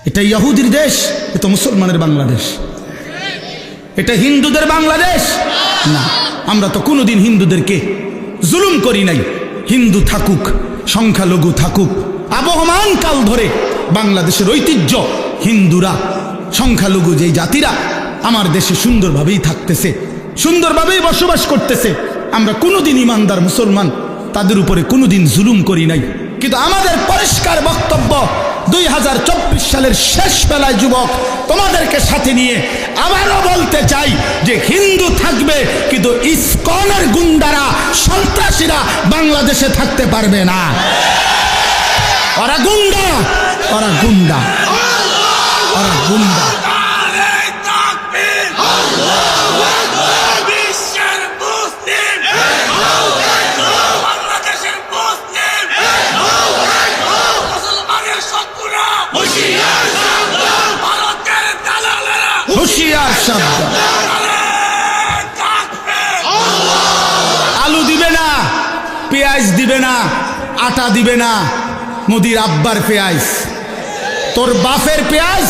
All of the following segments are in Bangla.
এটা ইহুদির দেশ, এটা মুসলমানের বাংলাদেশ, এটা হিন্দুদের বাংলাদেশ না। আমরা তো কোনোদিন হিন্দুদেরকে জুলুম করি নাই। হিন্দু থাকুক, সংখ্যালঘু থাকুক, আবহমান কাল ধরে বাংলাদেশের ঐতিহ্য, হিন্দুরা সংখ্যালঘু যেই জাতিরা আমার দেশে সুন্দরভাবেই থাকতেছে, সুন্দরভাবেই বসবাস করতেছে। আমরা কোনোদিন ইমানদার মুসলমান তাদের উপরে কোনোদিন জুলুম করি নাই। কিন্তু আমাদের পরিষ্কার বক্তব্য, 2024 সালের শেষ বেলায় যুবক তোমাদেরকে সাথে নিয়ে আবারও বলতে চাই যে হিন্দু থাকবে, কিন্তু ইসকনের গুন্ডারা, সন্ত্রাসীরা বাংলাদেশে থাকতে পারবে না। ওরা গুন্ডা, ওরা গুন্ডা, ওরা গুন্ডা। আলু দিবে না, পেঁয়াজ দিবে না, আটা দিবে না। মোদির আব্বার পেঁয়াজ, তোর বাপের পেঁয়াজ,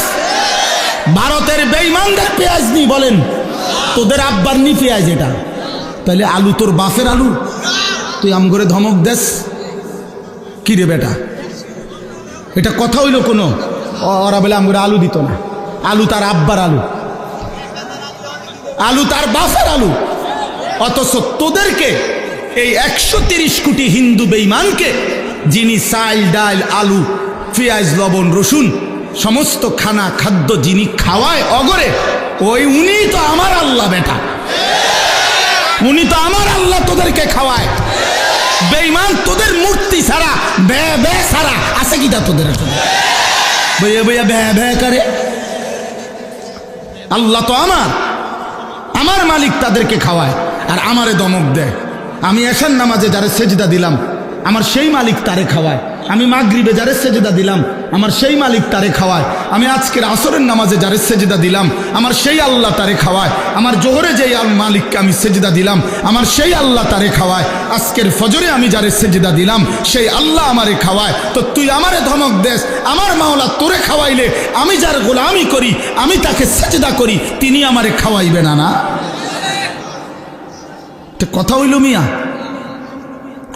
ভারতের বেঈমানদের পেঁয়াজ নি বলেন, তোদের আব্বার নি পেঁয়াজ এটা। তাহলে আলু তোর বাপের আলু, তুই আম করে ধমক দেস কি রে বেটা? এটা কথা হইল কোনো? ওরা বলে আম করে আলু দিত না, আলু তার আব্বার আলু, আলু তার বাপের আলু। অথচ তোদেরকে এই 130 কোটি হিন্দু বেঈমানকে, যিনি চাল ডাল আলু পেঁয়াজ লবণ রসুন সমস্ত খানা খাদ্য যিনি খাওয়ায় অগরে, উনি তো আমার আল্লাহ বেটা, উনি তো আমার আল্লাহ তোদেরকে খাওয়ায়। বেঈমান তোদের মূর্তি ছাড়া, বে বে ছাড়া আছে কিটা তোদের? বইয়া বইয়া বে বে করে। আল্লাহ তো আমার, আমার মালিক তাদেরকে খাওয়ায় আর আমারে দমক দেয়। আমি এশার নামাজে যারে সেজদা দিলাম, আমার সেই মালিক তারে খাওয়ায়। আমি মাগরিবে যারে সেজদা দিলাম, আমার সেই মালিক তারে খাওয়ায়। আমি আজকের আসরের নামাজে যারে সেজদা দিলাম, আমার সেই আল্লাহ তারে খাওয়ায়। আমার জোহরে যেই মালিককে আমি সেজদা দিলাম, আমার সেই আল্লাহ তারে খাওয়ায়। আজকের ফজরে আমি যারে সেজদা দিলাম, সেই আল্লাহ আমারে খাওয়ায়। তো তুই আমারে ধমক দেস, আমার মাওলা তোরে খাওয়াইলে আমি যার গোলামি করি, আমি তাকে সেজদা করি, তিনি আমারে খাওয়াইবে না? না, কথা হইল মিয়া,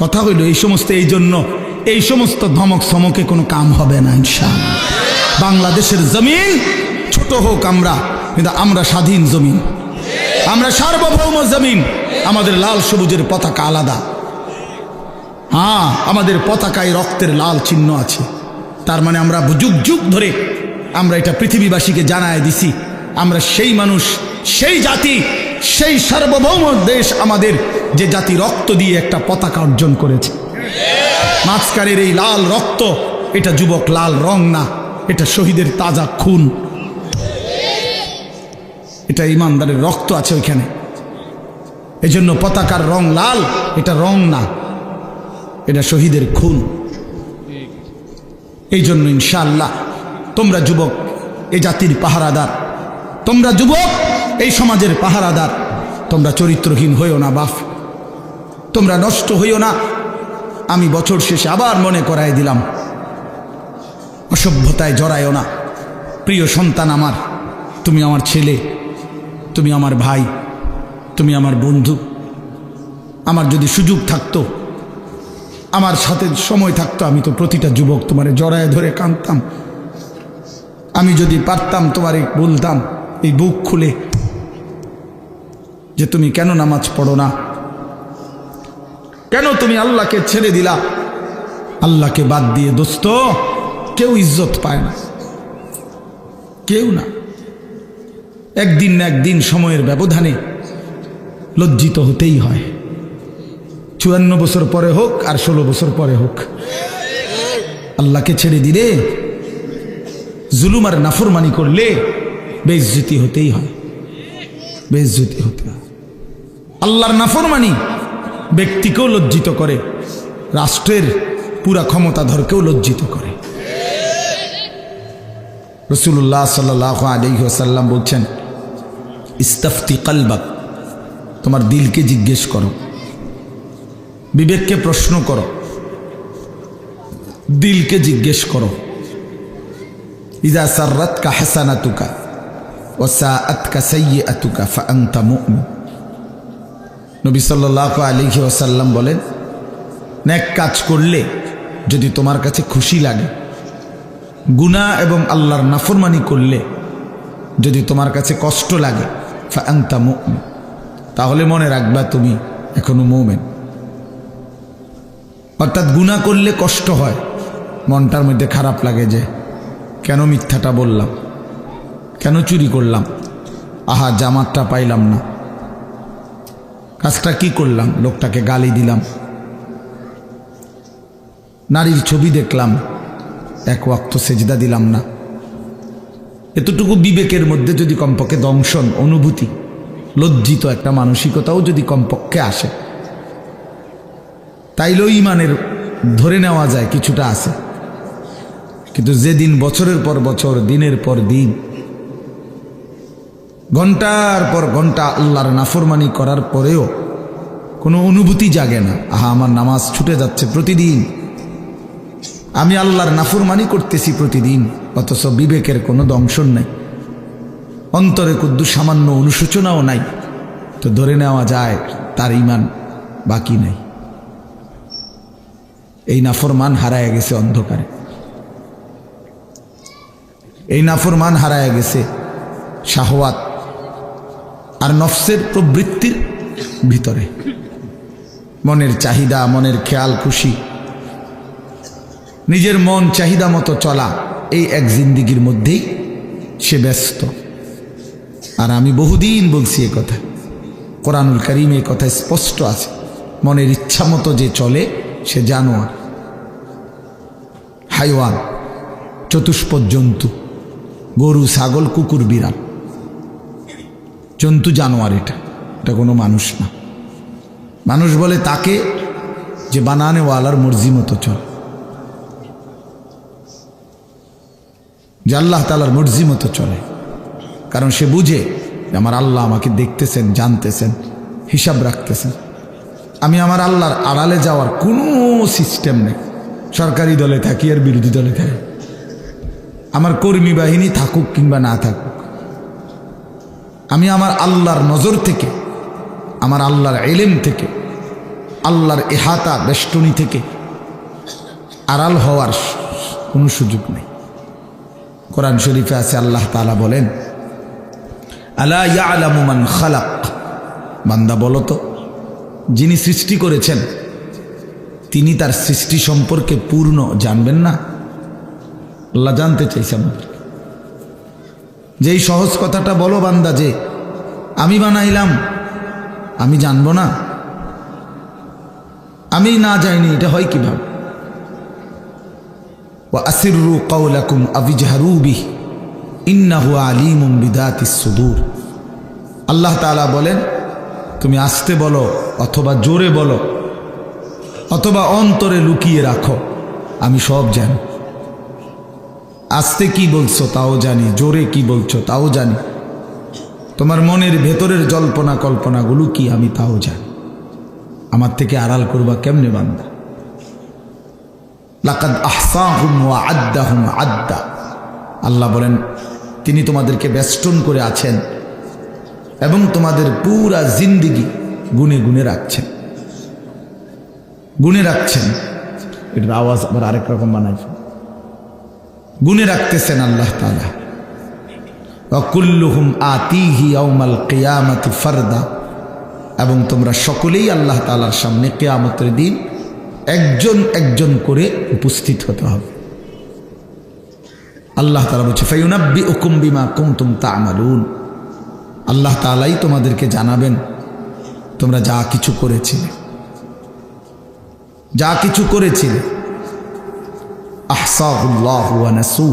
কথা হইল। এই সমস্ত, এই জন্য এই সমস্ত ধমক সমকে কোনো কাম হবে না ইনশাআল্লাহ। বাংলাদেশের জমিন ছোট হোক আমরা, কিন্তু আমরা স্বাধীন জমিন, আমরা সার্বভৌম জমিন। আমাদের লাল সবুজের পতাকা আলাদা। হ্যাঁ, আমাদের পতাকায় রক্তের লাল চিহ্ন আছে। তার মানে আমরা যুগ যুগ ধরে আমরা এটা পৃথিবীবাসীকে জানায় দিছি, আমরা সেই মানুষ, সেই জাতি, সেই সার্বভৌম দেশ আমাদের, যে জাতি রক্ত দিয়ে একটা পতাকা অর্জন করেছে। মাঝখানের এই লাল রক্ত, এটা যুবক লাল রং না, এটা শহীদের তাজা খুন, এটা ইমানদারের রক্ত আছে ওইখানে। এই জন্য পতাকার রং লাল, এটা রং না, এটা শহীদের খুন। এই জন্য ইনশাআল্লাহ তোমরা যুবক এই জাতির পাহারাদার, তোমরা যুবক এই সমাজের পাহারাদার। তোমরা চরিত্রহীন হইও না বাপ, তোমরা নষ্ট হইও না। আমি বছর শেষে আবার মনে করাই দিলাম, অসভ্যতায় জড়ায়ও না। প্রিয় সন্তান আমার, তুমি আমার ছেলে, তুমি আমার ভাই, তুমি আমার বন্ধু। আমার যদি সুযোগ থাকতো, আমার সাথে সময় থাকতো, আমি তো প্রতিটা যুবক তোমারে জড়ায় ধরে কাঁদতাম। আমি যদি পারতাম তোমারে বলতাম এই বুক খুলে যে তুমি কেন নামাজ পড়ো না, কেন তুমি আল্লাহকে ছেড়ে দিলা। আল্লাহকে বাদ দিয়ে দোস্ত কেউ ইজ্জত পায় না, কেউ না। একদিন না একদিন সময়ের ব্যবধানে লজ্জিত হতেই হয়। 54 বছর পরে হোক আর 16 বছর পরে হোক, আল্লাহকে ছেড়ে দিলে, জুলুম আর নাফরমানি করলে বেইজ্জতি হতেই হয়, বেইজ্জতি হতে হয়। আল্লাহর নাফরমানি ব্যক্তিকেও লজ্জিত করে, রাষ্ট্রের পুরা ক্ষমতাধরকেও লজ্জিত করে। রাসূলুল্লাহ সাল্লাল্লাহু আলাইহি ওয়াসাল্লাম বলছেন, ইস্তাফতি কলবাক, তোমার দিলকে জিজ্ঞেস করো, বিবেককে প্রশ্ন করো, দিলকে জিজ্ঞেস করো। ইযা সাররাতকা হাসানাতুকা ওয়া সাআতকা সাইয়্যাতুকা ফাআনতা মুমিন। নবী সাল্লাল্লাহু আলাইহি ওয়াসাল্লাম বলেন, নেক কাজ করলে যদি তোমার কাছে খুশি লাগে, গুনাহ এবং আল্লাহর নাফরমানি করলে যদি তোমার কাছে কষ্ট লাগে, ফাআনতা মুমিন, তাহলে মনে রাখবা তুমি এখনো মুমিন। অর্থাৎ গুনাহ করলে কষ্ট হয়, মনটার মধ্যে খারাপ লাগে যে কেন মিথ্যাটা বললাম, কেন চুরি করলাম, আহা জামাতটা পাইলাম না, কাজটা কি করলাম, লোকটাকে গালি দিলাম, নারীর ছবি দেখলাম, এক ওয়াক্ত সেজদা দিলাম না। এতটুকু বিবেকের মধ্যে যদি কমপক্ষে দংশন, অনুভূতি, লজ্জিত একটা মানসিকতাও যদি কমপক্ষে আসে, তাইলেও ইমানের ধরে নেওয়া যায় কিছুটা আছে। কিন্তু যেদিন বছরের পর বছর, দিনের পর দিন, ঘন্টার পর ঘন্টা আল্লাহর নাফরমানি করার পরেও কোনো অনুভূতি জাগে না, আহা আমার নামাজ ছুটে যাচ্ছে প্রতিদিন, আমি আল্লাহর নাফরমানি করতেছি প্রতিদিন, অথচ বিবেকের কোনো দংশন নাই, অন্তরে কুদ্দু সামান্য অনুশোচনাও নাই, তো ধরে নেওয়া যায় তার ঈমান বাকি নাই। এই নাফরমান হারায় গেছে অন্ধকারে, এই নাফরমান হারায় গেছে শাহওয়াত আর নফসের প্রবৃত্তির ভিতরে, মনের চাহিদা, মনের খেয়াল খুশি, নিজের মন চাহিদা মতো চলা, এই এক জিন্দিগির মধ্যেই সে ব্যস্ত। আর আমি বহুদিন বলছি এ কথা, কোরআনুল কারীমে এই কথা স্পষ্ট আছে, মনের ইচ্ছা মতো যে চলে সে জানোয়ার, হাইওয়ান, চতুষ্পদ জন্তু, গরু, ছাগল, কুকুর, বিড়াল, জন্তু, জানোয়ার। এটা কোনো মানুষ না। মানুষ বলে তাকে যে বানানেওয়ালার মর্জি মতো চল, যে আল্লাহ তাআলার মর্জি মতো চলে, কারণ সে বুঝে যে আমার আল্লাহ আমাকে দেখতেছেন, জানতেছেন, হিসাব রাখতেছেন। আমি আমার আল্লাহর আড়ালে যাওয়ার কোনো সিস্টেম নেই, সরকারি দলে থাকি আর বিরোধী দলে থাকি, আমার কর্মী বাহিনী থাকুক কিংবা না থাকুক, আমি আমার আল্লাহর নজর থেকে, আমার আল্লাহর ইলম থেকে, আল্লাহর ইহাতা বেষ্টনী থেকে আড়াল হওয়ার কোনো সুযোগ নেই। কোরআন শরীফে আছে, আল্লাহ তাআলা বলেন, আলা ইয়ালামু মান খালাক, বান্দা বলো তো, যিনি সৃষ্টি করেছেন তিনি তার সৃষ্টি সম্পর্কে পূর্ণ জানবেন না? আল্লাহ জানতে চাইছে আমাদের। যেই সহজ কথাটা বলো বান্দা, যে আমি বানাইলাম, আমি জানবো না, আমি না যাইনি, এটা হয় কিভাবে? ওয়া আসিররু কাওলাকুম আবিজহারু বিহি ইন্নাহু আলিমুম বিদাতিস সুদূর। আল্লাহ তাআলা বলেন, তুমি আস্তে বলো অথবা জোরে বলো অথবা অন্তরে লুকিয়ে রাখো, আমি সব জানি। আস্তে কি বলছো তাও জানি, জোরে কি বলছো তাও জানি, তোমার মনের ভেতরের জল্পনা কল্পনাগুলো কি আমি তাও জানি। আমার থেকে আড়াল করবা কেমনে বান্দা? লাকাদ আহসাহুম ওয়া আদ্দাহুম আদ্দা। আল্লাহ বলেন, তিনি তোমাদেরকে বেষ্টন করে আছেন এবং তোমাদের পুরা জিন্দিগি গুনে গুনে রাখছেন, গুনে রাখছেন। এটার আওয়াজ আবার আরেক রকম বানাইছে, গুনে রাখতেছেন আল্লাহ তাআলা। ওয়া কুল্লুহুম আতিহি ইয়াউমাল কিয়ামাতি ফারদা, এবং তোমরা সকলেই আল্লাহ তাআলার সামনে কিয়ামতের দিন একজন একজন করে উপস্থিত হতে হবে। আল্লাহ তাআলা বলছে, ফায়ুনাব্বিউকুম বিমা কুনতুম তা'মালুন। আল্লাহ তাআলাই তোমাদেরকে জানাবেন তোমরা যা কিছু করেছিলে, যা কিছু করেছিলে। আহসাহুল্লাহু ওয়া নাসু।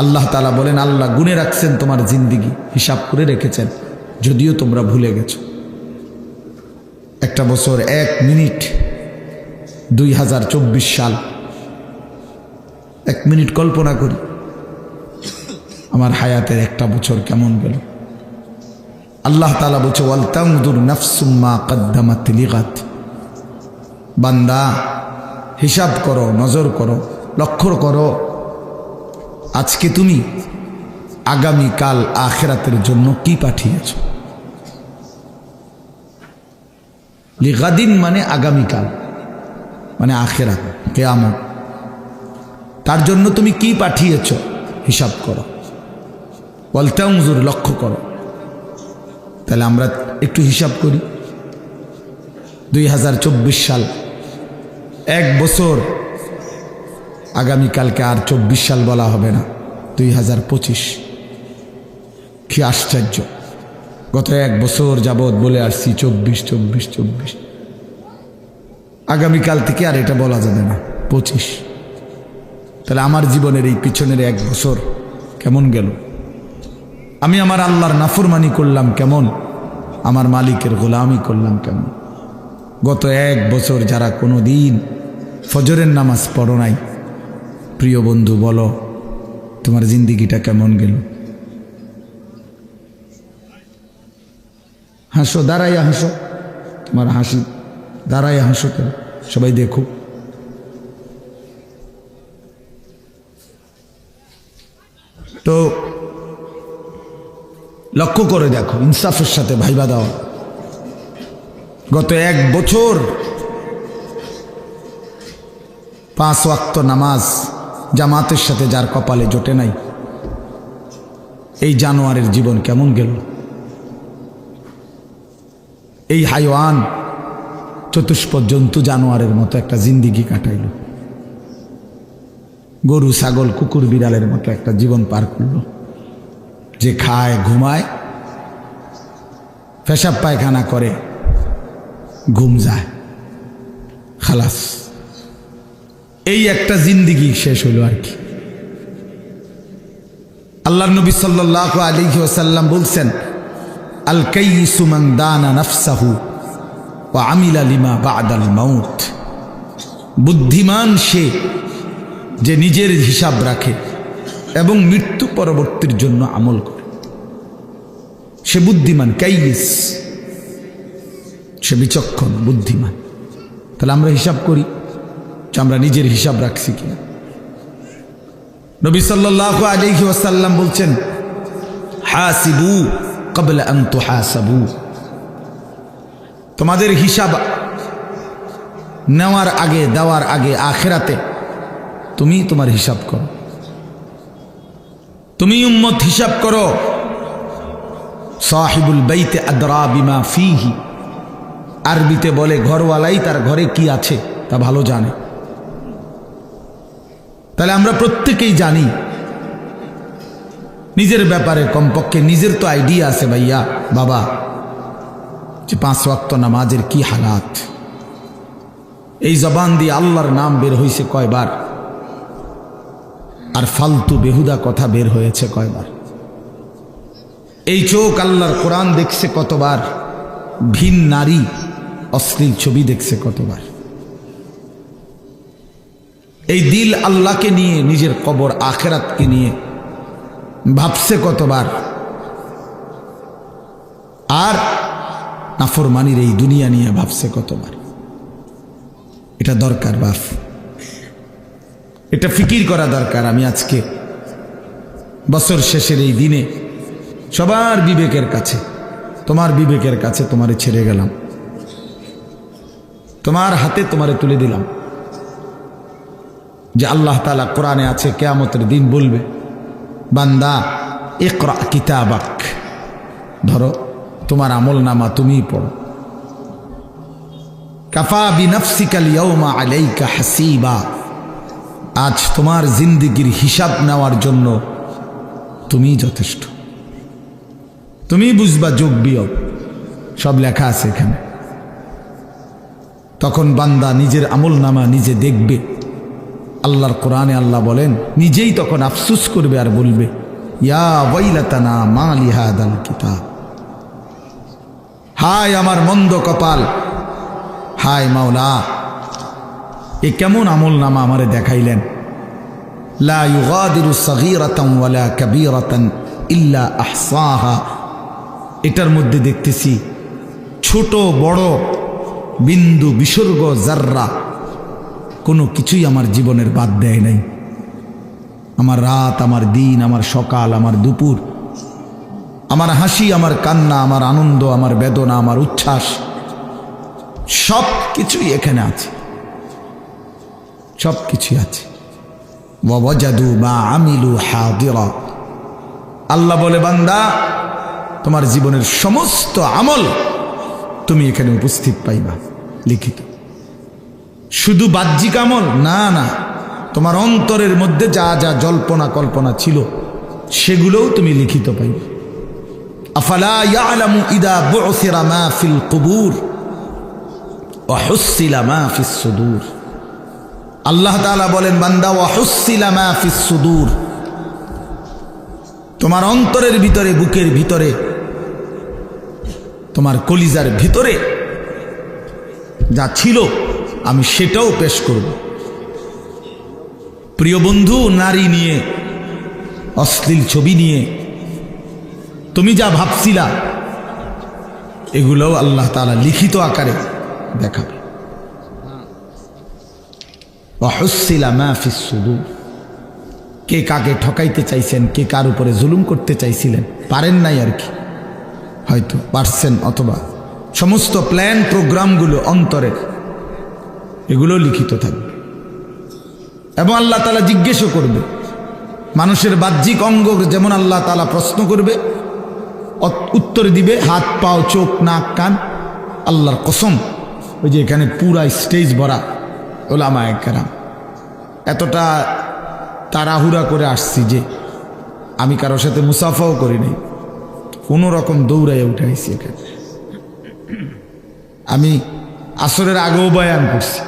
আল্লাহ তাআলা বলেন, আল্লাহ গুনে রাখছেন তোমার জিন্দিগি, হিসাব করে রেখেছেন, যদিও তোমরা ভুলে গেছো। একটা বছর 1 মিনিট, 2024 সাল, 1 মিনিট কল্পনা করি আমার হায়াতের একটা বছর কেমন গেল। আল্লাহ তাআলা বলছে, ওয়াল তানজুর নাফসুম মা কদ্দামাত লিগাদ। বান্দা হিসাব করো, নজর করো, লক্ষ্য করো আজকে তুমি আগামীকাল আখিরাতের জন্য কি পাঠিয়েছ? লিগাদিন মানে আগামীকাল, মানে আখিরাত, কিয়ামত। তার জন্য তুমি কি পাঠিয়েছ হিসাব করো, ওয়ালতানজুর, লক্ষ্য করো। তাহলে আমরা একটু হিসাব করি। 2024 সাল, এক বছর, আগামীকালকে আর 24 সাল বলা হবে না, 2025। কি আশ্চর্য! গত এক বছর যাবৎ বলে আসছি 24 24 24, আগামীকাল থেকে আর এটা বলা যাবে না 25। তাহলে আমার জীবনের এই পিছনের এক বছর কেমন গেল? আমি আমার আল্লাহর নাফরমানি করলাম কেমন, আমার মালিকের গোলামি করলাম কেমন? গত এক বছর যারা কোনো দিন ফজরের নামাজ পড়ো নাই, প্রিয় বন্ধু বলো তোমার জিন্দিগিটা কেমন গেল? হাসো, দাঁড়াইয়া হাসো, তোমার হাসি দাঁড়াইয়া হাসো, কেন সবাই দেখো। তো লক্ষ্য করে দেখো, ইনসাফের সাথে ভাইবা দাও। গত এক বছর 5 ওয়াক্ত নামাজ জামাতের সাথে যার কপালে জোটে নাই, এই জানোয়ারের জীবন কেমন গেল? এই হাইওয়ান, চতুষ্প জন্তু জানোয়ারের মতো একটা জিন্দিগি কাটাইল, গরু ছাগল কুকুর বিড়ালের মতো একটা জীবন পার করল, যে খায় ঘুমায়, পেশাব পায়খানা করে, ঘুম যায়, খালাস। এই একটা জিন্দিগি শেষ হলো আর কি। আল্লাহর নবী সাল্লাল্লাহু আলাইহি ওয়াসাল্লাম বলছেন, আল কাইয়িসু মান দানা নাফসাহু ওয়া আমিলা লিমা বা'দাল মাউত। বুদ্ধিমান সে যে নিজের হিসাব রাখে এবং মৃত্যু পরবর্তীর জন্য আমল করে, সে বুদ্ধিমান। কাইয়িস, সে বিচক্ষণ, বুদ্ধিমান। তাহলে আমরা হিসাব করি যে আমরা নিজের হিসাব রাখছি কিনা। নবী সাল্লাল্লাহু আলাইহি ওয়াসাল্লাম বলছেন, হাসিবু ক্বাবলা আন তুহাসাবু। তোমাদের হিসাব নেওয়ার আগে, দেওয়ার আগে আখিরাতে তুমি তোমার হিসাব করো। তুমি উম্মত হিসাব করো। সাহিবুল বাইতে আদরা বিমা ফিহি, আরবিতে বলে ঘরওয়ালাই তার ঘরে কি আছে তা ভালো জানে। তাহলে আমরা প্রত্যেকেই জানি নিজের ব্যাপারে, কমপক্ষে নিজের তো আইডিয়া আছে ভাইয়া বাবা, যে 5 ওয়াক্ত নামাজের কি হালাত। এই জবান দিয়ে আল্লাহর নাম বের হয়েছে কয়বার, আর ফালতু বেহুদা কথা বের হয়েছে কয়বার। এই চোখ আল্লাহর কোরআন দেখছে কতবার, ভিন নারী অশ্লীল ছবি দেখছে কতবার। এই দিল আল্লাহকে নিয়ে, নিজের কবর আখিরাতকে নিয়ে ভাবছে কতবার। আর নাফরমানির এই দুনিয়া নিয়ে ভাবছে কতবার। এটা দরকার বাপ, এটা ফিকির করা দরকার। আমি আজকে বছর শেষের এই দিনে সবার বিবেকের কাছে, তোমার বিবেকের কাছে তোমারে ছেড়ে গেলাম, তোমার হাতে তোমারে তুলে দিলাম, যে আল্লাহ তাআলা কোরআনে আছে কিয়ামতের দিন বলবে, বান্দা ইকরা কিতাবাক, ধরো তোমার আমল নামা তুমিই পড়ো। কাফা বিনাফসিকাল ইয়াউমা আলাইকা হাসিবা, আজ তোমার জিন্দেগির হিসাব নেওয়ার জন্য তুমি যথেষ্ট। তুমি বুঝবা যোগ বিয়োগ সব লেখা আছে এখানে। তখন বান্দা নিজের আমল নামা নিজে দেখবে। আল্লাহর কোরআনে আল্লাহ বলেন, নিজেই তখন আফসোস করবে আর বলবে, ইয়া ওয়াইলাতানা মা লিহাদাল কিতাব, হায় আমার মন্দ কপাল, হায় মাওলা, এ কেমন আমল নামা আমারে দেখাইলেন। লা ইউগাদিরু সাগীরাতান ওয়ালা কাবীরাতান ইল্লা আহসাহা, এটার মধ্যে দেখতেছি ছোট বড় বিন্দু বিসর্গ জাররা কোনো কিছুই আমার জীবনের বাদ দেয় নাই। আমার রাত, আমার দিন, আমার সকাল, আমার দুপুর, আমার হাসি, আমার কান্না, আমার আনন্দ, আমার বেদনা, আমার উচ্ছ্বাস, সব কিছুই এখানে আছে, সব কিছুই আছে। ওয়াজাদু মা আমিলু হাদিরা। আল্লাহ বলে, বান্দা তোমার জীবনের সমস্ত আমল তুমি এখানে উপস্থিত পাইবা লিখিত। শুধু বাহ্যিক আমল না, না, তোমার অন্তরের মধ্যে যা যা জল্পনা কল্পনা ছিল সেগুলোও তুমি লিখিত পাইবে। আফালা ইয়ালামু ইদা বুসিরা মা ফিল কুবুর ওয়া হুসিলা মা ফিস সুদূর। আল্লাহ তাআলা বলেন, বান্দা ওয়া হুসিলা মা ফিস সুদূর, তোমার অন্তরের ভিতরে, বুকের ভিতরে, তোমার কলিজার ভিতরে যা ছিল আমি সেটাও পেশ করব। প্রিয় বন্ধু, নারী নিয়ে, অশ্লীল ছবি নিয়ে তুমি যা ভাবছিলা এগুলোও আল্লাহ তাআলা লিখিত আকারে দেখাবে। ওয়াহুসিলা মা ফিস সুদূর। কে কাকে ঠকাইতে চাইছেন, কে কার উপরে জুলুম করতে চাইছিলেন, পারেন নাই আর কি, হয়তো পারছেন, অথবা সমস্ত প্ল্যান প্রোগ্রামগুলো অন্তরের, এগুলো লিখিত থাকবে। এবং আল্লাহ তাআলা জিজ্ঞেসও করবে। মানুষের বাহ্যিক অঙ্গ যেমন আল্লাহ তাআলা প্রশ্ন করবে, উত্তর দিবে, হাত, পাও, চোখ, নাক, কান। আল্লাহর কসম, ওই যে এখানে পুরা স্টেজ ভরা ওলামায়ে কেরাম, এতটা তাড়াহুড়া করে আসছি যে আমি কারোর সাথে মুসাফাও করিনি, কোনো রকম দৌড়াইয়া উঠাইছি এখানে। আমি আসরের আগেও বয়ান করছি,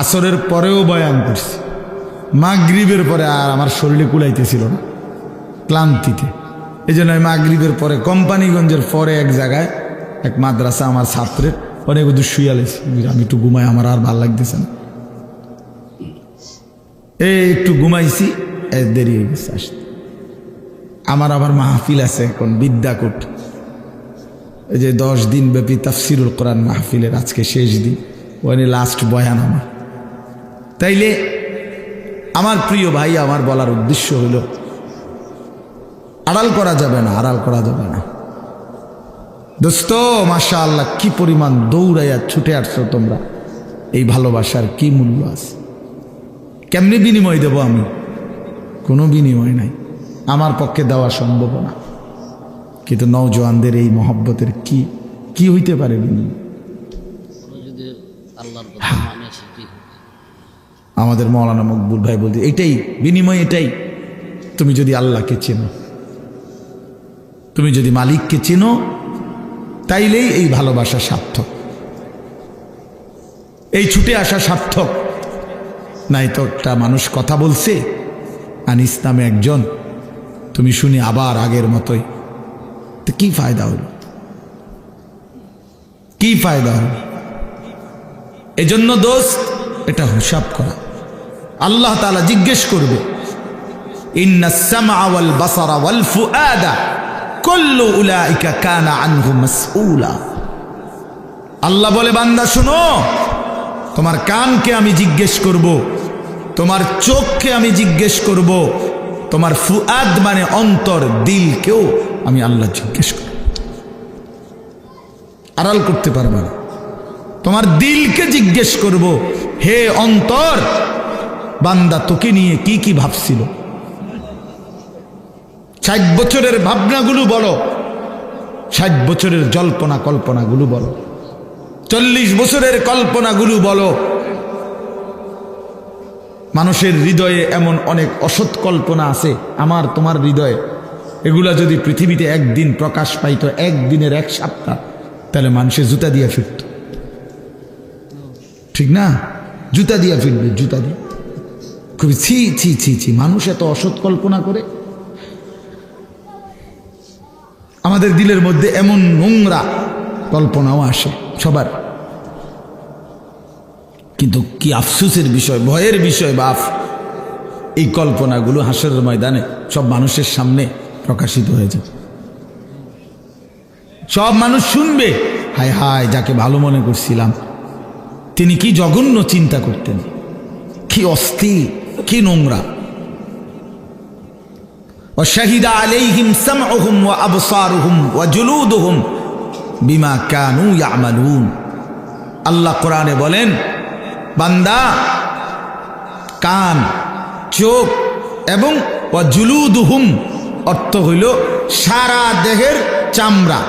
আসরের পরেও বয়ান করছি, মাগরিবের পরে আর আমার শরীরে কুলাইতেছিল না ক্লান্তিতে। এই জন্য আমি মাগরিবের পরে কোম্পানিগঞ্জের পরে এক জায়গায় এক মাদ্রাসা আমার ছাত্রের অনেক দূর শুয়ালেছি, আমি একটু ঘুমাই, আমার আর ভাল লাগতেছে না, একটু ঘুমাইছি, দেরি হয়ে গেছে আসতে। আমার আবার মাহফিল আছে এখন বিদ্যাকূট, এই যে 10 দিন ব্যাপী তাফসিরুল কোরআন মাহফিলের আজকে শেষ দিন, ওখানে লাস্ট বয়ান আমার। তাইলে আমার প্রিয় ভাই, আমার বলার উদ্দেশ্য হইল, আড়াল করা যাবে না, আড়াল করা যাবে না। দোস্ত, মাশাআল্লাহ, কি পরিমাণ দৌড়াইয়া ছুটে আসছো তোমরা, এই ভালোবাসার কি মূল্য আছে? কেমনি বিনিময় দেব আমি? কোনো বিনিময় নাই, আমার পক্ষে দেওয়া সম্ভব না। কিন্তু নওজোয়ানদের এই মহব্বতের কি কি হইতে পারে বিনিময়? আমাদের মৌলানা মকবুল ভাই বলতে, এটাই বিনিময়, এটাই। তুমি যদি আল্লাহকে চেনো, তুমি যদি মালিককে চেনো, তাইলেই এই ভালোবাসা সার্থক, এই ছুটে আসা সার্থক। নাই তো একটা মানুষ কথা বলছে আনিস নামে একজন, তুমি শুনি আবার আগের মতোই, তো কি ফায়দা হল? কি ফায়দা হল? এজন্য দোস্ত, এটা হিসাব করা। আল্লাহ তাআলা জিজ্ঞেস করবে, ইন্নাস সামআ ওয়াল বাসারা ওয়াল ফুআদা কুল্লু উলাইকা কানা আনহু মাসউলা। আল্লাহ বলে, বান্দা শুনো, তোমার কানকে আমি জিজ্ঞেস করব, তোমার চোখকে আমি জিজ্ঞেস করব, তোমার ফুআদ মানে অন্তর, দিলকেও আমি আল্লাহ জিজ্ঞেস করব। আড়াল করতে পারবে না। তোমার দিলকে জিজ্ঞেস করব, হে অন্তর, বান্দা তোকে নিয়ে কি কি ভাবছিল? 60 বছরের ভাবনাগুলো বলো, 60 বছরের জল্পনা কল্পনাগুলো বলো, 40 বছরের কল্পনাগুলো বলো। মানুষের হৃদয়ে এমন অনেক অসৎ কল্পনা আছে, আমার তোমার হৃদয়ে। এগুলা যদি পৃথিবীতে একদিন প্রকাশ পাইত, একদিনের এক সপ্তাহ, তাহলে মানুষের জুতা দিয়ে ফিরত, ঠিক না? জুতা দিয়ে ফিরবে, জুতা দিয়ে। খুবই ছি ছি ছি ছি, মানুষ এত অসৎ কল্পনা করে। আমাদের দিলের মধ্যে এমন নোংরা কল্পনাও আসে সবার। কিন্তু কি আফসোসের বিষয়, ভয়ের বিষয় বাপ, এই কল্পনাগুলো হাসরের ময়দানে সব মানুষের সামনে প্রকাশিত হয়ে যাবে। সব মানুষ শুনবে, হায় হায়, যাকে ভালো মনে করছিলাম তিনি কি জঘন্য চিন্তা করতেন, কি অস্থির, কি নোংরা। শাহিদা আলাইহিম সামউহুম ওয়া আবসারুহুম ওয়া জুলুদুহুম বিমা কানু ইয়ামালুন। আল্লাহ কোরআনে বলেন, বান্দা কান, চোখ এবং ওয়া জুলুদুহুম অর্থ হইল সারা দেহের চামড়া,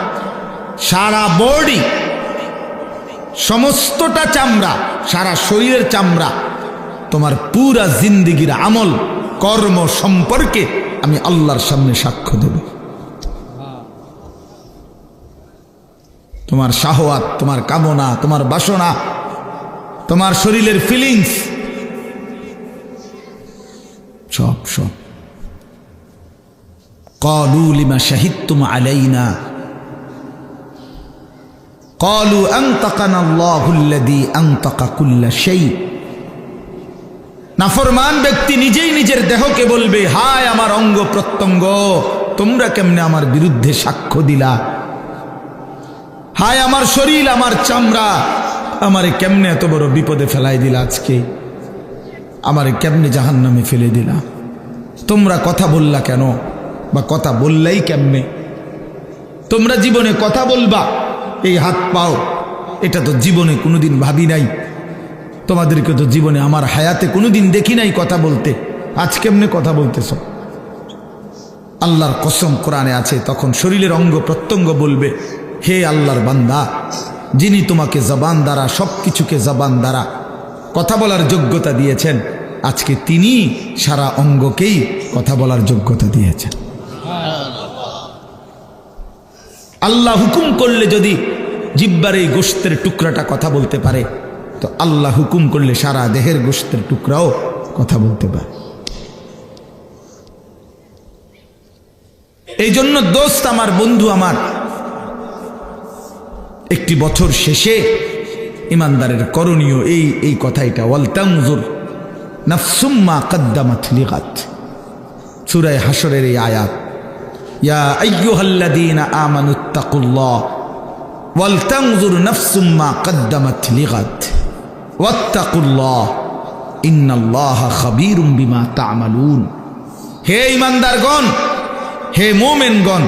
সারা বডি, সমস্তটা চামড়া, সারা শরীরের চামড়া, তোমার পুরা জিন্দিগির আমল কর্ম সম্পর্কে আমি আল্লাহর সামনে সাক্ষ্য দেব। তোমার শাহওয়াত, তোমার কামনা, তোমার বাসনা, তোমার শরীরের ফিলিংস, সব সব। ক্বালু লিমা শাহিদতুম আলাইনা ক্বালু আনতাকানা আল্লাহুল্লাযী আনতাকা কুল্লা শাই। নাফরমান ব্যক্তি নিজেই নিজের দেহকে বলবে, হায় আমার অঙ্গ প্রত্যঙ্গ, তোমরা কেমনে আমার বিরুদ্ধে সাক্ষ্য দিলা? হায় আমার শরীর, আমার চামড়া, আমারে কেমনে এত বড় বিপদে ফেলাই দিলা? আজকে আমারে কেমনে জাহান্নামে ফেলে দিলা? তোমরা কথা বললা কেন, বা কথা বললাই কেমনে? তোমরা জীবনে কথা বলবা, এই হাত পাও, এটা তো জীবনে কোনোদিন ভাবি নাই। তোমাদেরকে তো জীবনে আমার হায়াতে কোনোদিন দেখি নাই কথা বলতে, আজ কেমনে কথা বলতেছ? আল্লাহর কসম কোরআনে আছে, তখন শরীরের অঙ্গ প্রত্যঙ্গ বলবে, হে আল্লাহর বান্দা, যিনি তোমাকে জবান দ্বারা, সব কিছুকে জবান দ্বারা কথা বলার যোগ্যতা দিয়েছেন, আজকে তিনি সারা অঙ্গকেই কথা বলার যোগ্যতা দিয়েছেন। আল্লাহ হুকুম করলে যদি জিহ্বার এই গোশতের টুকরাটা কথা বলতে পারে, তো আল্লাহ হুকুম করলে সারা দেহের গোশতের টুকরাও কথা বলতে পারে। এই জন্য দোস্ত আমার, বন্ধু আমার, একটি বছর শেষে ইমানদারের করণীয় এই কথাইটা, ওয়াল তানজুর নাফসুম মা কদ্দামাত লিগাত। সূরা হাশরের এই আয়াত, ইয়া আইয়ুহাল্লাযীনা আমানুত্তাকুল্লাহ ওয়াল তানজুর নাফসুম মা কদ্দামাত লিগাত ওয়াত্তাকুল্লাহ ইন্নাল্লাহা খাবীরুম বিমা তা'মালুন। হে ইমানদারগণ, হে মুমিনগণ,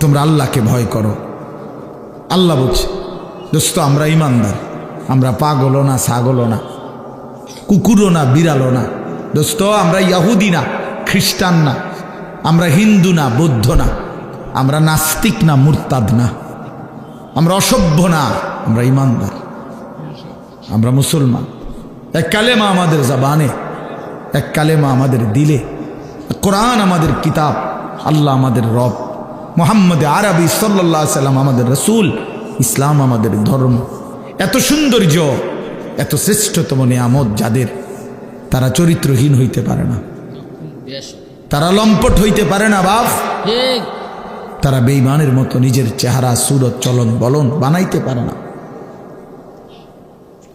তোমরা আল্লাহকে ভয় করো। আল্লাহ বলছে, দোস্ত আমরা ইমানদার, আমরা পাগলও না, ছাগলও না, কুকুরও না, বিড়ালও না। দোস্ত আমরা ইহুদি না, খ্রিস্টান না, আমরা হিন্দু না, বৌদ্ধ না, আমরা নাস্তিক না, মুরতাদ না, আমরা অসভ্য না, আমরা ইমানদার, আমরা মুসলমান। এক কালেমা আমাদের জবানে, এক কালেমা আমাদের দিলে, কোরআন আমাদের কিতাব, আল্লাহ আমাদের রব, মুহাম্মদ আরবি সাল্লাল্লাহু আলাইহি সাল্লাম আমাদের রসুল, ইসলাম আমাদের ধর্ম। এত সৌন্দর্য, এত শ্রেষ্ঠতম নিয়ামত যাদের, তারা চরিত্রহীন হইতে পারে না, তারা লম্পট হইতে পারে না বাপ, তারা বেঈমানের মতো নিজের চেহারা, সুরত, চলন বলন বানাইতে পারে না।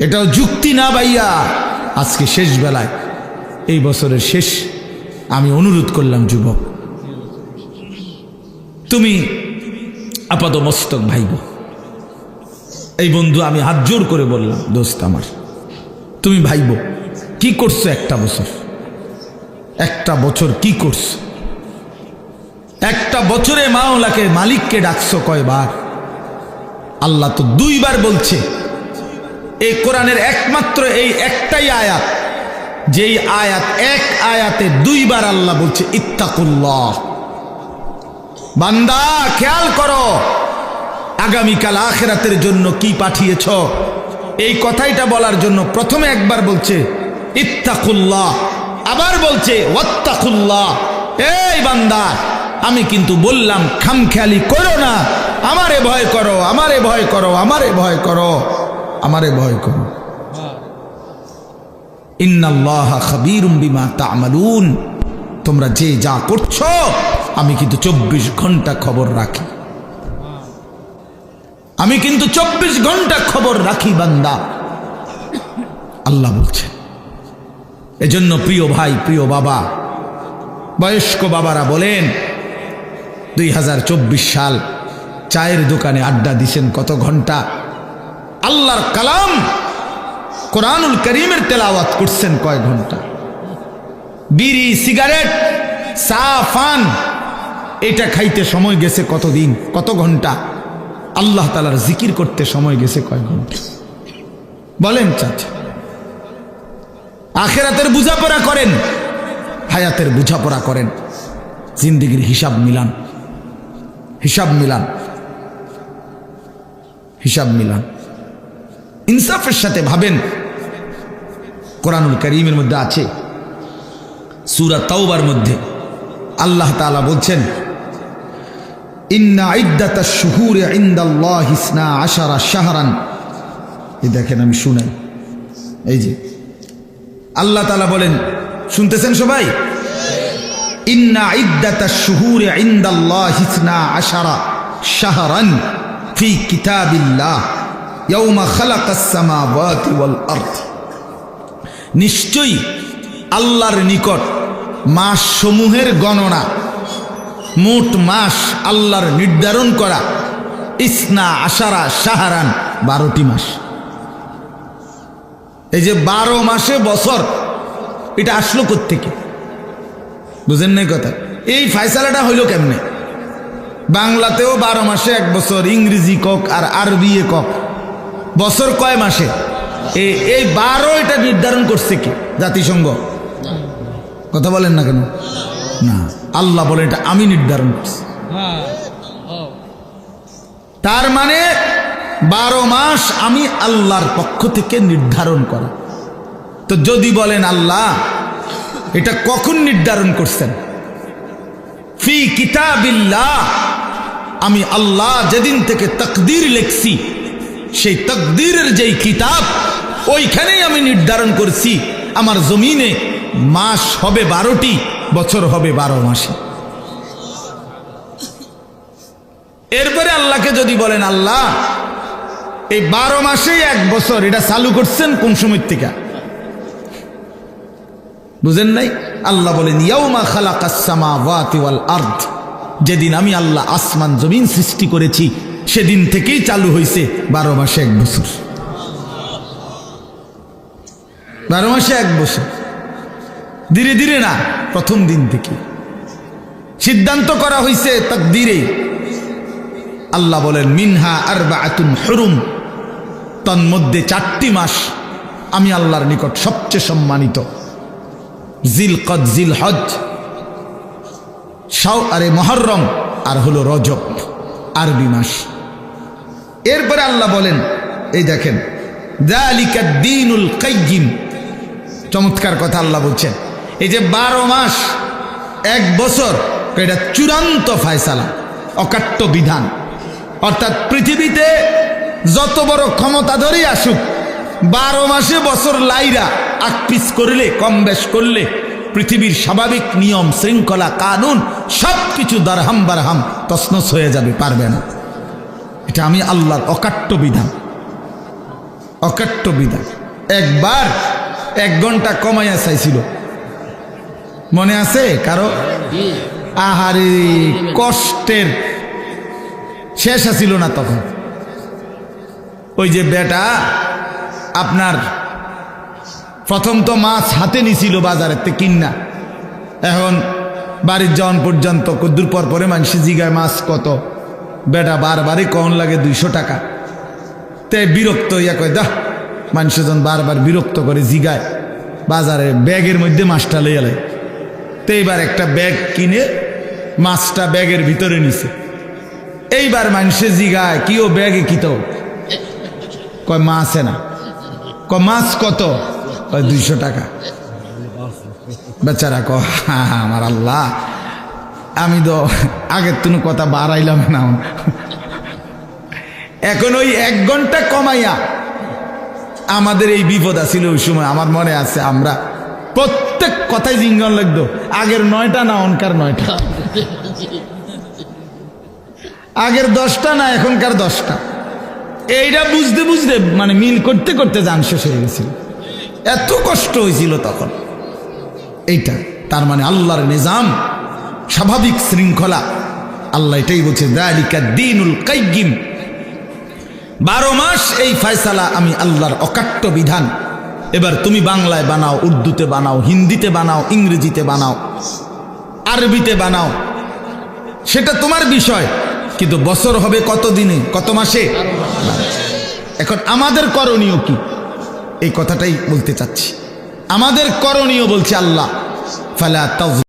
এটাও যুক্তি না ভাইয়া। আজকে শেষ বেলায়, এই বছরের শেষ, আমি অনুরোধ করলাম, যুবক তুমি আপাত মস্তক ভাইব। এই বন্ধু আমি হাত জোর করে বললাম, দোস্ত আমার, তুমি ভাইব, কি করছো একটা বছর? একটা বছর কি করছো? একটা বছরে মাওলাকে, মালিককে ডাকছো কয়বার? আল্লাহ তো দুইবার বলছে। এই কোরআনের একমাত্র এই একটাই আয়াত, যেই আয়াত, এক আয়াতে দুইবার আল্লাহ বলছে ইত্তাকুল্লাহ। বান্দা খেয়াল করো, আগামীকাল আখিরাতের জন্য কি পাঠিয়েছ, এই কথাইটা বলার জন্য প্রথমে একবার বলছে ইত্তাকুল্লাহ, আবার বলছে ওয়াত্তাকুল্লাহ। এই বান্দা, আমি কিন্তু বললাম খামখেয়ালি করো না, আমারে ভয় করো, আমারে ভয় করো, আমারে ভয় করো, আমারে ভয় করো। ইন্নাল্লাহা খাবীরুম বিমা তা'মালুন। তোমরা যে যা করছো, আমি কিন্তু 24 ঘন্টা খবর রাখি, আমি কিন্তু 24 ঘন্টা খবর রাখি বান্দা, আল্লাহ বলছে। এজন্য প্রিয় ভাই, প্রিয় বাবা, বয়স্ক বাবারা বলেন, 2024 সাল, চায়ের দোকানে আড্ডা দিছেন কত ঘন্টা, আল্লাহর কালাম কোরআনুল করিমের তেলাওয়াত করছেন কয় ঘন্টা, বিড়ি সিগারেট চা পান এটা খাইতে সময় গেছে কতদিন, কত ঘন্টা, আল্লাহ তাআলার জিকির করতে সময় গেছে কয় ঘন্টা? বলেন চাচা। আখিরাতের বুঝাপড়া করেন, হায়াতের বুঝাপড়া করেন, জিন্দেগির হিসাব মিলান, হিসাব মিলান, হিসাব মিলান, ইনসাফের সাথে ভাবেন। কোরআনুল কারীমের মধ্যে আছে, সূরা তাওবার মধ্যে আল্লাহ তাআলা বলছেন, ইন্না ইদ্দাতাশ শুহুরি ইনদাল্লাহি 12 শাহরান। এই দেখেন, আমি শুনাই, এই যে আল্লাহ তাআলা বলেন, শুনতেছেন সবাই? ইন্না ইদ্দাতাশ শুহুরি ইনদাল্লাহি 12 শাহরান ফি কিতাবিল্লাহ ইয়াওমা খালাকাস সামাওয়াতি ওয়াল আরদ। নিশ্চয়ই আল্লাহর নিকট মাস সমূহের গণনা, মোট মাস আল্লাহর নির্ধারণ করা 12 শাহরান, 12টি মাস। এই যে 12 মাসে বছর, এটা আসলো কোত্থেকে? বুঝেন নাই কথা? এই ফায়সালাটা হইল কেমনে? বাংলাতেও 12 মাসে 1 বছর, ইংরেজি কক আর আরবি কক, বছর কয় মাসে? এই 12 এটা নির্ধারণ করছে কি? জাতিসংঘ? কথা বলেন না কেন? না, আল্লাহ বলে এটা আমি নির্ধারণ করছি। তার মানে 12 মাস আমি আল্লাহর পক্ষ থেকে নির্ধারণ করা। তো যদি বলেন আল্লাহ এটা কখন নির্ধারণ করছেন? ফি কিতাবিল্লাহ, আমি আল্লাহ যেদিন থেকে তাকদীর লিখছি, সেই তাকদীরের যেই কিতাব, ওইখানেই আমি নির্ধারণ করছি আমার জমিনে মাস হবে 12টি, বছর হবে 12 মাসে। এরপরে আল্লাহকে যদি বলেন আল্লাহ এই 12 মাসেই 1 বছর, এটা চালু করছেন কোন সময় থেকে? বুঝেন নাই? আল্লাহ বলেন ইয়াউমা খালাকাস সামাওয়াতি ওয়াল আরদ, যেদিন আমি আল্লাহ আসমান জমিন সৃষ্টি করেছি সেদিন থেকেই চালু হয়েছে 12 মাসে 1 বছর। 12 মাসে 1 বছর, ধীরে ধীরে না, প্রথম দিন থেকে সিদ্ধান্ত করা হয়েছে তাকদীরে। আল্লাহ বলেন মিনহা আরবাআতুন হুরুম, তন্মধ্যে 4টি মাস আমি আল্লাহর নিকট সবচেয়ে সম্মানিত, জিলকদ, জিলহজ, মুহররম আর হলো রজব, আরবি মাস। এরপরে আল্লাহ বলেন, এই দেখেন যালিকাদ দীনুল কাইয়্যিম, চমৎকার কথা আল্লাহ বলছেন। এই যে 12 মাস 1 বছর, এটা চূড়ান্ত ফায়সালা, অকাট্য বিধান। অর্থাৎ পৃথিবীতে যত বড় ক্ষমতাধরই আসুক, 12 মাসে বছর লাইরা আকপিস করলে, কম বেশ করলে, পৃথিবীর স্বাভাবিক নিয়ম শৃঙ্খলা কানুন সবকিছু দারহাম বারহাম তছনছ হয়ে যাবে, পারবে না। এটা আমি আল্লাহর অকাট্য বিধান, অকাট্য বিধান। একবার 1 ঘন্টা কমাইয়া চাইছিল, মনে আছে কারো? আহারে কষ্টের শেষ আছিল না তখন। ওই যে বেটা আপনার প্রথম তো মাছ হাতে নিছিল বাজারের থেকে কিনা, এখন বাড়ির যাওয়ান পর্যন্ত কদ্দুর পর পরে মানুষ জিগায় মাছ কত, বেটা বারবারই কন লাগে 200 টাকা। তে বিরক্ত ইয়া কয় দা, মানুষজন বারবার বিরক্ত করে জিগায়, বাজারে ব্যাগের মধ্যে মাছটা লইয়া লাই। তো এইবার একটা ব্যাগ কিনে মাছটা ব্যাগের ভিতরে নিছে। এইবার মানুষে জিগায় কি ও ব্যাগে কি তো? কয় মাছ না। কয় মাছ কত? কয় 200 টাকা। বেচারা কয় আমার আল্লাহ, আমি তো আগের তুমি কথা বাড়াইলাম না। এখন ওই 1 ঘন্টা কমাইয়া আমাদের এই বিপদ আছিল ওই সময়। আমার মনে আছে আমরা প্রত্যেক কথাই জিঙ্গন লাগতো, আগের 9টা না অনকার 9টা, আগের 10টা না এখনকার 10টা। এইটা বুঝতে বুঝতে মানে মিল করতে করতে জান শেষ হয়ে গেছিল, এত কষ্ট হয়েছিল তখন। এইটা তার মানে আল্লাহর নিজাম, স্বাভাবিক শৃঙ্খলা। আল্লাহ এটাই বলছে যালিকা দীনুল কাইয়্যিম, 12 মাস এই ফয়সালা আমি আল্লাহর অকাট্য বিধান। এবার তুমি বাংলায় বানাও, উর্দুতে বানাও, হিন্দিতে বানাও, ইংরেজিতে বানাও, আরবিতে বানাও, সেটা তোমার বিষয়, কিন্তু বছর হবে কত দিনে, কত মাসে? এখন আমাদের করণীয় কি, এই কথাটাই বলতে চাচ্ছি। আমাদের করণীয় বলছে আল্লাহ, ফালা